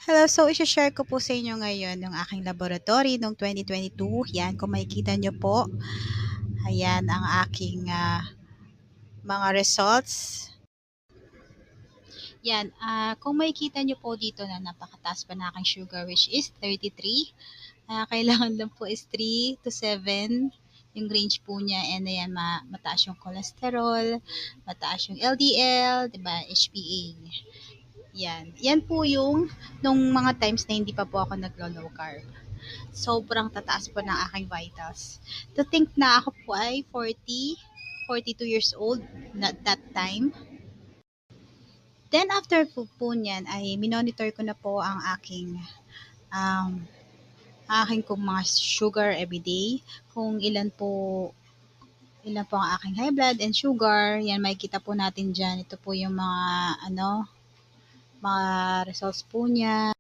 Hello, so i-share ko po sa inyo ngayon yung aking laboratory noong 2022. Yan, kung makikita nyo po, ayan ang aking mga results. Yan, kung makikita nyo po dito na napakataas pa na aking sugar which is 33. Kailangan lang po is 3 to 7 yung range po niya, and ayan, mataas yung cholesterol, mataas yung LDL, diba, HPA. Yan po yung nung mga times na hindi pa po ako naglo-low carb. Sobrang tataas po ng aking vitals. To think na ako po ay 42 years old at that time. Then after po niyan ay minonitor ko na po ang um, aking kung mga sugar everyday. Kung ilan po ang aking high blood and sugar. Yan, makikita po natin dyan. Ito po yung mga results po niya.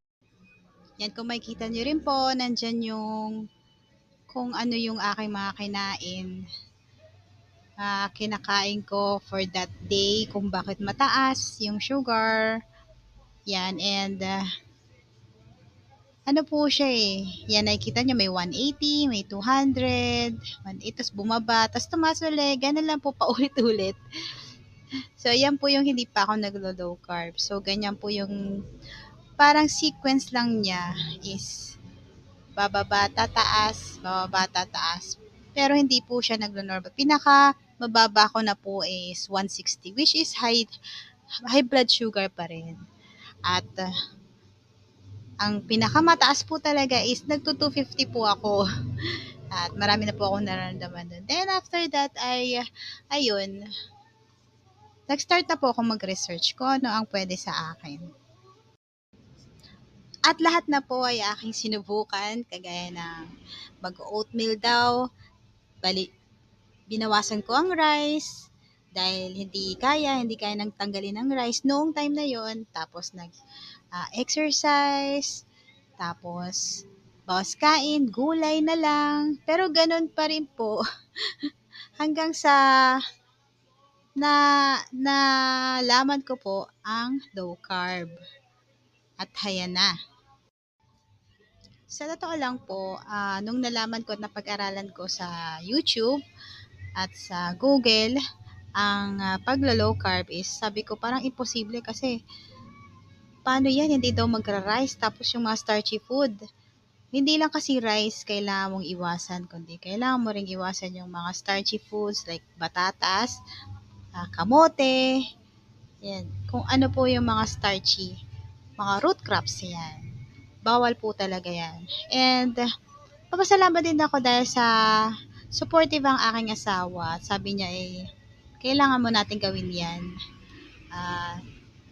Yan, kung makikita nyo rin po, nandyan yung kung ano yung aking mga kinain, kinakain ko for that day, kung bakit mataas yung sugar. Yan, and ano po siya eh. Yan, nakikita nyo may 180, may 200, 180, tapos bumaba, tapos tumaas ulit. Ganun lang po paulit-ulit. So, yan po yung hindi pa ako naglo-low carb. So, ganyan po yung parang sequence lang niya is bababa, tataas, bababa, tataas. Pero hindi po siya naglo-normal. Pinaka mababa ko na po is 160, which is high blood sugar pa rin. At ang pinakamataas po talaga is nagto 250 po ako. At marami na po akong nararamdaman doon. Then after that ay ayun, nag-start na po ako mag-research kung ano ang pwede sa akin. At lahat na po ay aking sinubukan, kagaya ng mag-oatmeal daw, bali, binawasan ko ang rice dahil hindi kaya nang tanggalin ang rice noong time na yon. Tapos exercise, tapos bawas kain, gulay na lang. Pero ganun pa rin po hanggang sa na nalaman ko po ang low carb. At haya na. Sa totoo lang po, nung nalaman ko at napag-aralan ko sa YouTube at sa Google, ang paglo-low carb is, sabi ko parang imposible kasi paano yan, hindi daw magra-rice tapos yung mga starchy food. Hindi lang kasi rice kailangan mong iwasan, kundi kailangan mo ring iwasan yung mga starchy foods like batatas, kamote, yan. Kung ano po yung mga starchy, mga root crops yan. Bawal po talaga yan. And papasalamat din ako dahil sa supportive ang aking asawa. Sabi niya kailangan mo natin gawin yan.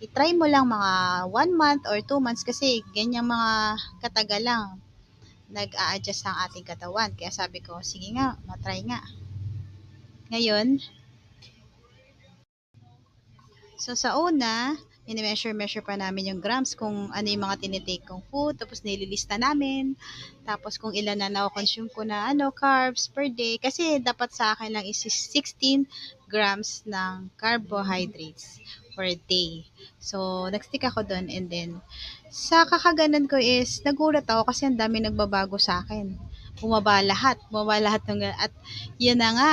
I-try mo lang mga 1 month or 2 months kasi ganyan mga katagal lang nag-a-adjust ang ating katawan. Kaya sabi ko, sige nga, matry nga. Ngayon, so sa una, mini-measure pa namin yung grams kung ano yung mga tinitake kong food, tapos nililista namin, tapos kung ilan na na-consume ko na carbs per day, kasi dapat sa akin lang is 16 grams ng carbohydrates per day. So, nag-stick ako doon, and then, sa kakaganan ko is, nagulat ako kasi ang dami nagbabago sa akin. Bumaba lahat ng, at yun na nga,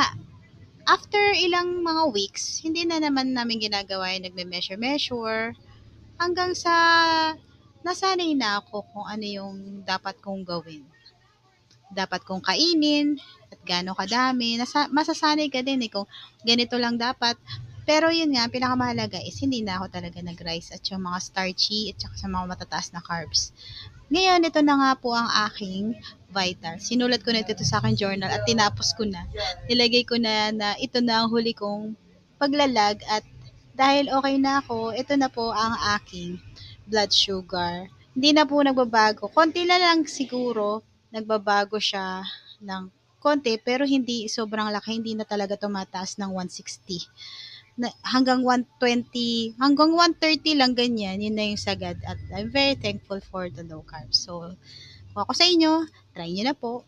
after ilang mga weeks, hindi na naman namin ginagawa yung nagme-measure hanggang sa nasanay na ako kung ano yung dapat kong gawin. Dapat kong kainin at gaano kadami. Masasanay ka din kung ganito lang dapat. Pero yun nga, pinakamahalaga is hindi na ako talaga nag-rice at yung mga starchy at saka sa mga matataas na carbs. Ngayon, ito na nga po ang aking vital. Sinulat ko na ito sa aking journal at tinapos ko na. Nilagay ko na ito na ang huli kong paglalag, at dahil okay na ako, ito na po ang aking blood sugar. Hindi na po nagbabago. Konti na lang siguro nagbabago siya ng konti, pero hindi sobrang laki. Hindi na talaga tumataas ng 160. Hanggang 120, hanggang 130 lang ganyan, yun na yung sagad. At I'm very thankful for the low carb. So, kung ako sa inyo, try nyo na po.